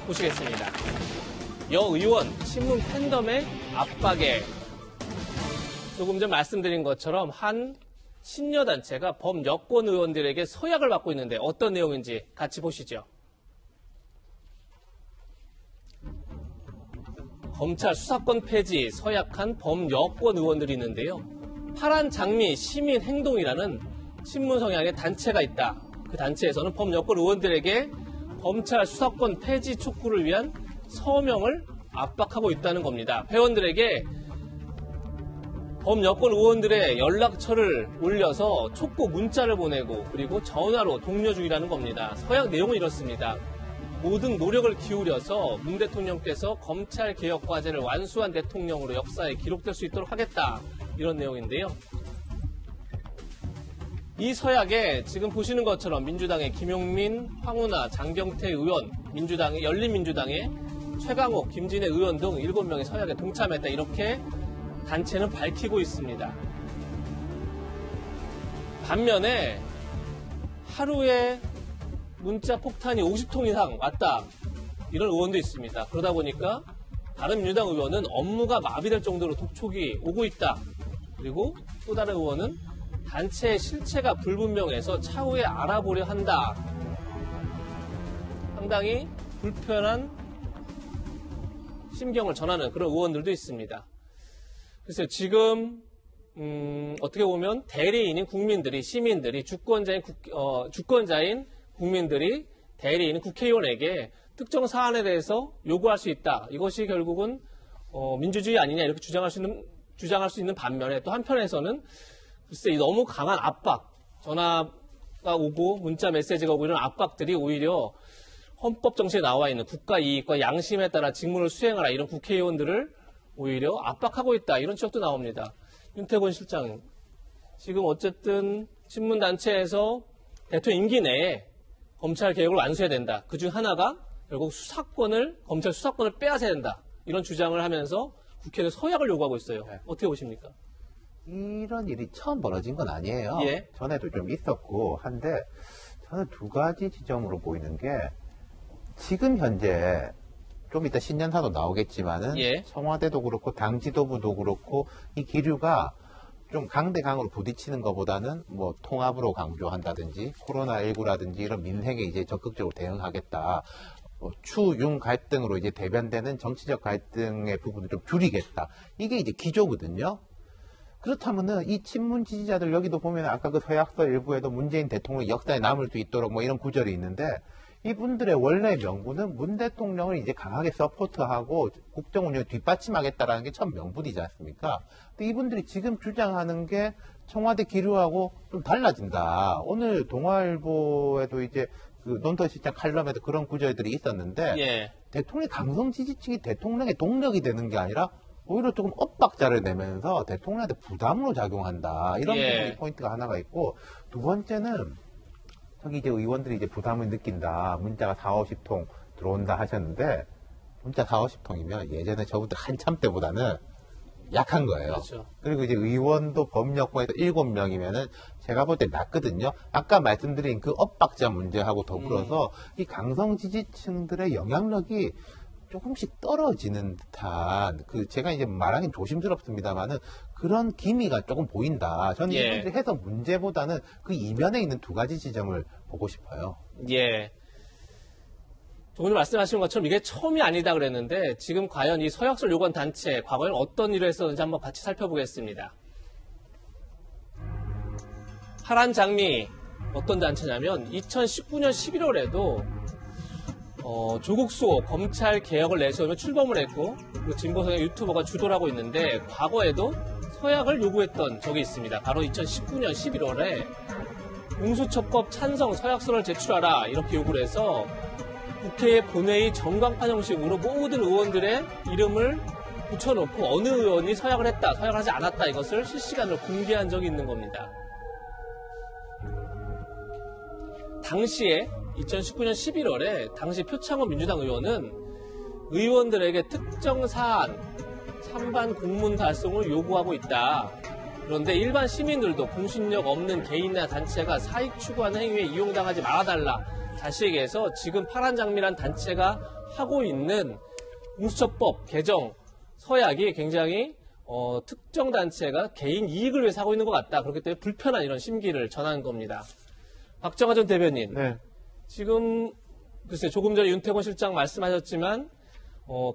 보시겠습니다. 여 의원 친문 팬덤의 압박에 조금 전 말씀드린 것처럼 한 친여 단체가 범여권 의원들에게 서약을 받고 있는데 어떤 내용인지 같이 보시죠. 검찰 수사권 폐지 서약한 범여권 의원들이 있는데요. 파란 장미 시민행동이라는 친문 성향의 단체가 있다. 그 단체에서는 범여권 의원들에게 검찰 수사권 폐지 촉구를 위한 서명을 압박하고 있다는 겁니다. 회원들에게 범여권 의원들의 연락처를 올려서 촉구 문자를 보내고 그리고 전화로 독려 중이라는 겁니다. 서약 내용은 이렇습니다. 모든 노력을 기울여서 문 대통령께서 검찰 개혁 과제를 완수한 대통령으로 역사에 기록될 수 있도록 하겠다. 이런 내용인데요. 이 서약에 지금 보시는 것처럼 민주당의 김용민, 황운하, 장경태 의원, 민주당의 열린민주당의 최강욱, 김진애 의원 등 7명의 서약에 동참했다. 이렇게 단체는 밝히고 있습니다. 반면에 하루에 문자 폭탄이 50통 이상 왔다. 이런 의원도 있습니다. 그러다 보니까 다른 민주당 의원은 업무가 마비될 정도로 독촉이 오고 있다. 그리고 또 다른 의원은 단체의 실체가 불분명해서 차후에 알아보려 한다. 상당히 불편한 심경을 전하는 그런 의원들도 있습니다. 글쎄요, 지금 어떻게 보면 대리인인 국민들이, 시민들이, 주권자인 국민들이 대리인 국회의원에게 특정 사안에 대해서 요구할 수 있다. 이것이 결국은 민주주의 아니냐 이렇게 주장할 수 있는 반면에 또 한편에서는 글쎄 너무 강한 압박, 전화가 오고 문자 메시지가 오고 이런 압박들이 오히려 헌법 정신에 나와 있는 국가 이익과 양심에 따라 직무를 수행하라 이런 국회의원들을 오히려 압박하고 있다. 이런 지적도 나옵니다. 윤태곤 실장, 지금 어쨌든 친문단체에서 대통령 임기 내에 검찰 개혁을 완수해야 된다. 그중 하나가 결국 검찰 수사권을 빼앗아야 된다. 이런 주장을 하면서 국회에 서약을 요구하고 있어요. 네. 어떻게 보십니까? 이런 일이 처음 벌어진 건 아니에요. 예. 전에도 좀 있었고 한데 저는 두 가지 지점으로 보이는 게 지금 현재 좀 이따 신년사도 나오겠지만은 예. 청와대도 그렇고 당 지도부도 그렇고 이 기류가 좀 강대강으로 부딪히는 것보다는 뭐 통합으로 강조한다든지 코로나19라든지 이런 민생에 이제 적극적으로 대응하겠다. 추윤 갈등으로 이제 대변되는 정치적 갈등의 부분을 좀 줄이겠다. 이게 이제 기조거든요. 그렇다면은 이 친문 지지자들 여기도 보면 아까 그 서약서 일부에도 문재인 대통령 역사에 남을 수 있도록 뭐 이런 구절이 있는데 이분들의 원래 명분은 문 대통령을 이제 강하게 서포트하고 국정 운영을 뒷받침하겠다라는 게 첫 명분이지 않습니까? 근데 이분들이 지금 주장하는 게 청와대 기류하고 좀 달라진다. 오늘 동아일보에도 이제 그 논설실장 칼럼에도 그런 구절들이 있었는데 예. 대통령의 강성 지지층이 대통령의 동력이 되는 게 아니라 오히려 조금 엇박자를 내면서 대통령한테 부담으로 작용한다. 이런 예. 부분이 포인트가 하나가 있고 두 번째는 저기 이제 의원들이 이제 부담을 느낀다. 문자가 40, 50통 들어온다 하셨는데 문자 40, 50통이면 예전에 저분들 한참 때보다는 약한 거예요. 그렇죠. 그리고 이제 의원도 법여권에서 7명이면은 제가 볼 때 낮거든요. 아까 말씀드린 그 엇박자 문제하고 더불어서 이 강성 지지층들의 영향력이 조금씩 떨어지는 듯한 제가 이제 말하긴 조심스럽습니다만은 그런 기미가 조금 보인다. 저는 예. 이분들이 해서 문제보다는 그 이면에 있는 두 가지 지점을 보고 싶어요. 예. 오늘 말씀하신 것처럼 이게 처음이 아니다 그랬는데 지금 과연 이 서약서를 요구한 단체 과거에는 어떤 일을 했었는지 한번 같이 살펴보겠습니다. 파란 장미 어떤 단체냐면 2019년 11월에도 조국 수호 검찰 개혁을 내세우며 출범을 했고 그리고 진보성의 유튜버가 주도를 하고 있는데 과거에도 서약을 요구했던 적이 있습니다. 바로 2019년 11월에 공수처법 찬성 서약서를 제출하라 이렇게 요구를 해서 국회의 본회의 전광판 형식으로 모든 의원들의 이름을 붙여놓고 어느 의원이 서약을 했다, 서약을 하지 않았다 이것을 실시간으로 공개한 적이 있는 겁니다. 당시에 2019년 11월에 당시 표창원 민주당 의원은 의원들에게 특정 사안, 찬반 공문 달성을 요구하고 있다. 그런데 일반 시민들도 공신력 없는 개인이나 단체가 사익 추구하는 행위에 이용당하지 말아달라. 자식에서 지금 파란장미란 단체가 하고 있는 공수처법 개정 서약이 굉장히 특정 단체가 개인 이익을 위해서 하고 있는 것 같다. 그렇기 때문에 불편한 이런 심기를 전하는 겁니다. 박정하 전 대변인. 네. 지금 글쎄 조금 전에 윤태권 실장 말씀하셨지만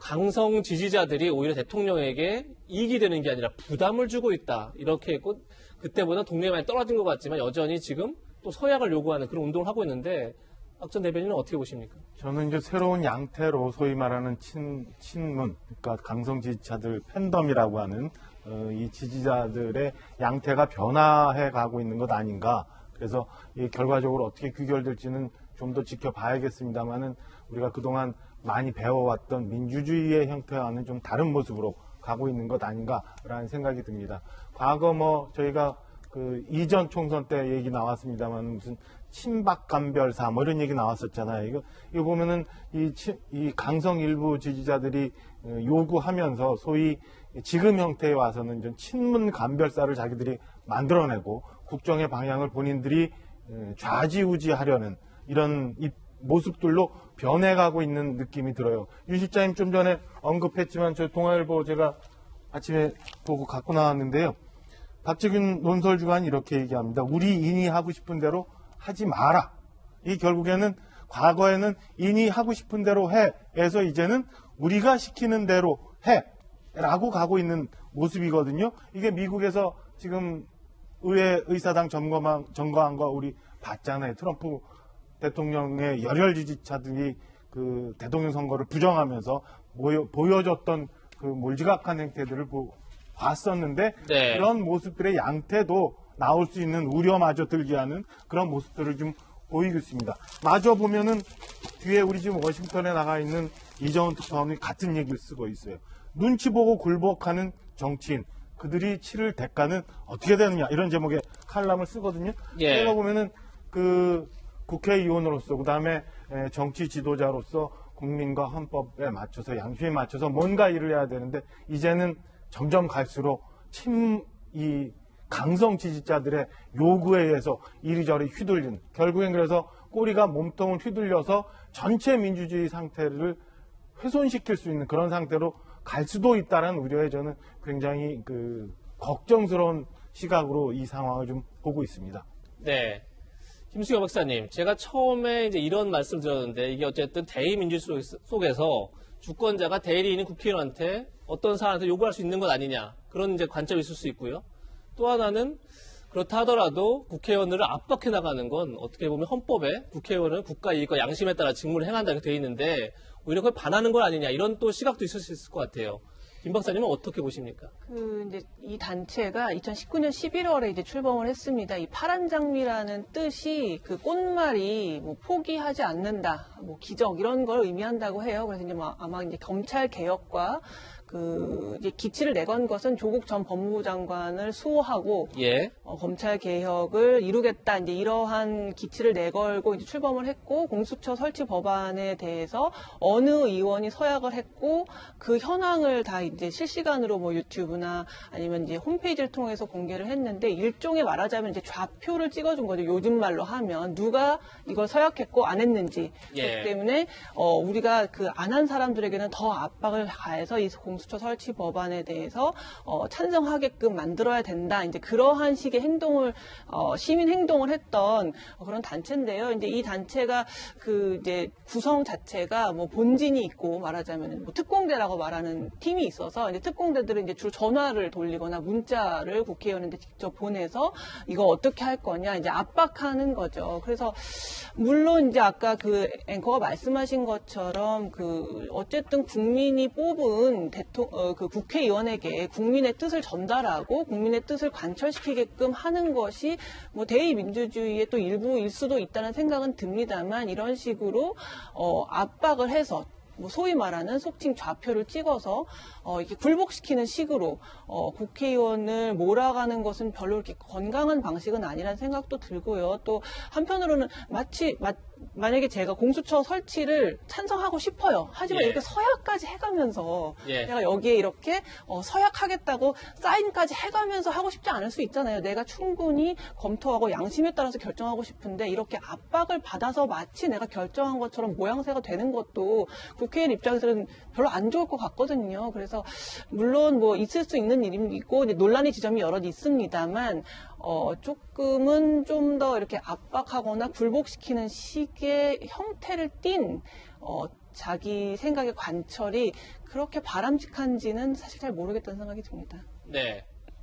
강성 지지자들이 오히려 대통령에게 이익이 되는 게 아니라 부담을 주고 있다. 이렇게 했고 그때보다 동력이 많이 떨어진 것 같지만 여전히 지금 또 서약을 요구하는 그런 운동을 하고 있는데 박 전 대변인은 어떻게 보십니까? 저는 이제 새로운 양태로 소위 말하는 친문, 그러니까 강성 지지자들 팬덤이라고 하는 이 지지자들의 양태가 변화해 가고 있는 것 아닌가. 그래서 이 결과적으로 어떻게 귀결될지는 좀 더 지켜봐야겠습니다만은 우리가 그동안 많이 배워왔던 민주주의의 형태와는 좀 다른 모습으로 가고 있는 것 아닌가라는 생각이 듭니다. 과거 저희가 그 이전 총선 때 얘기 나왔습니다만 무슨 친박감별사 이런 얘기 나왔었잖아요. 이거 보면은 이 강성 일부 지지자들이 요구하면서 소위 지금 형태에 와서는 좀 친문 감별사를 자기들이 만들어내고 국정의 방향을 본인들이 좌지우지하려는 이런 모습들로 변해가고 있는 느낌이 들어요. 유 실장님 좀 전에 언급했지만 저 동아일보 제가 아침에 보고 갖고 나왔는데요. 박재균 논설주간이 이렇게 얘기합니다. 우리 인이 하고 싶은 대로 하지 마라. 이 결국에는 과거에는 인이 하고 싶은 대로 해에서 이제는 우리가 시키는 대로 해라고 가고 있는 모습이거든요. 이게 미국에서 지금 의사당 점거한 거 우리 봤잖아요. 트럼프 대통령의 열혈 지지자들이 그 대통령 선거를 부정하면서 보여줬던 그 몰지각한 행태들을 봤었는데 네. 그런 모습들의 양태도 나올 수 있는 우려마저 들게 하는 그런 모습들을 좀 보이고 있습니다. 마저 보면은 뒤에 우리 지금 워싱턴에 나가 있는 이정훈 특파원이 같은 얘기를 쓰고 있어요. 눈치 보고 굴복하는 정치인, 그들이 치를 대가는 어떻게 되느냐 이런 제목의 칼럼을 쓰거든요. 예. 제가 보면은 그 국회의원으로서 그다음에 정치 지도자로서 국민과 헌법에 맞춰서 양심에 맞춰서 뭔가 일을 해야 되는데 이제는 점점 갈수록 이 강성 지지자들의 요구에 의해서 이리저리 휘둘리는, 결국엔 그래서 꼬리가 몸통을 휘둘려서 전체 민주주의 상태를 훼손시킬 수 있는 그런 상태로 갈 수도 있다는 우려에 저는 굉장히 걱정스러운 시각으로 이 상황을 좀 보고 있습니다. 네. 김수경 박사님, 제가 처음에 이제 이런 말씀 드렸는데 이게 어쨌든 대의민주주의 속에서 주권자가 대리인인 국회의원한테 어떤 사안한테 요구할 수 있는 것 아니냐, 그런 이제 관점이 있을 수 있고요. 또 하나는 그렇다 하더라도 국회의원들을 압박해 나가는 건 어떻게 보면 헌법에 국회의원은 국가 이익과 양심에 따라 직무를 행한다고 되어 있는데 오히려 그걸 반하는 건 아니냐, 이런 또 시각도 있을 수 있을 것 같아요. 김 박사님은 어떻게 보십니까? 이제 이 단체가 2019년 11월에 이제 출범을 했습니다. 이 파란 장미라는 뜻이 그 꽃말이 포기하지 않는다, 기적 이런 걸 의미한다고 해요. 그래서 이제 아마 이제 검찰 개혁과 이제 기치를 내건 것은 조국 전 법무부 장관을 수호하고 예. 검찰 개혁을 이루겠다, 이제 이러한 기치를 내걸고 이제 출범을 했고, 공수처 설치 법안에 대해서 어느 의원이 서약을 했고 그 현황을 다 이제 실시간으로 유튜브나 아니면 이제 홈페이지를 통해서 공개를 했는데, 일종의 말하자면 이제 좌표를 찍어준 거죠. 요즘 말로 하면 누가 이걸 서약했고 안 했는지. 예. 그렇기 때문에 우리가 안 한 사람들에게는 더 압박을 가해서 이 공수처 설치 법안에 대해서 찬성하게끔 만들어야 된다. 이제 그러한 식의 행동을 시민 행동을 했던 그런 단체인데요. 이제 이 단체가 이제 구성 자체가 본진이 있고, 말하자면 특공대라고 말하는 팀이 있어서 이제 특공대들은 이제 주로 전화를 돌리거나 문자를 국회의원한테 직접 보내서 이거 어떻게 할 거냐 이제 압박하는 거죠. 그래서 물론 이제 아까 앵커가 말씀하신 것처럼 어쨌든 국민이 뽑은 국회의원에게 국민의 뜻을 전달하고 국민의 뜻을 관철시키게끔 하는 것이 대의민주주의의 또 일부일 수도 있다는 생각은 듭니다만, 이런 식으로 압박을 해서 소위 말하는 속칭 좌표를 찍어서 이렇게 굴복시키는 식으로 국회의원을 몰아가는 것은 별로 이렇게 건강한 방식은 아니라는 생각도 들고요. 또 한편으로는 마치 만약에 제가 공수처 설치를 찬성하고 싶어요. 하지만 예. 이렇게 서약까지 해가면서 예. 내가 여기에 이렇게 서약하겠다고 사인까지 해가면서 하고 싶지 않을 수 있잖아요. 내가 충분히 검토하고 양심에 따라서 결정하고 싶은데 이렇게 압박을 받아서 마치 내가 결정한 것처럼 모양새가 되는 것도 국회의원 입장에서는 별로 안 좋을 것 같거든요. 그래서 물론 뭐 있을 수 있는 일이고 논란의 지점이 여럿 있습니다만 조금은 좀 더 이렇게 압박하거나 굴복시키는 식의 형태를 띤 자기 생각의 관철이 그렇게 바람직한지는 사실 잘 모르겠다는 생각이 듭니다. 네.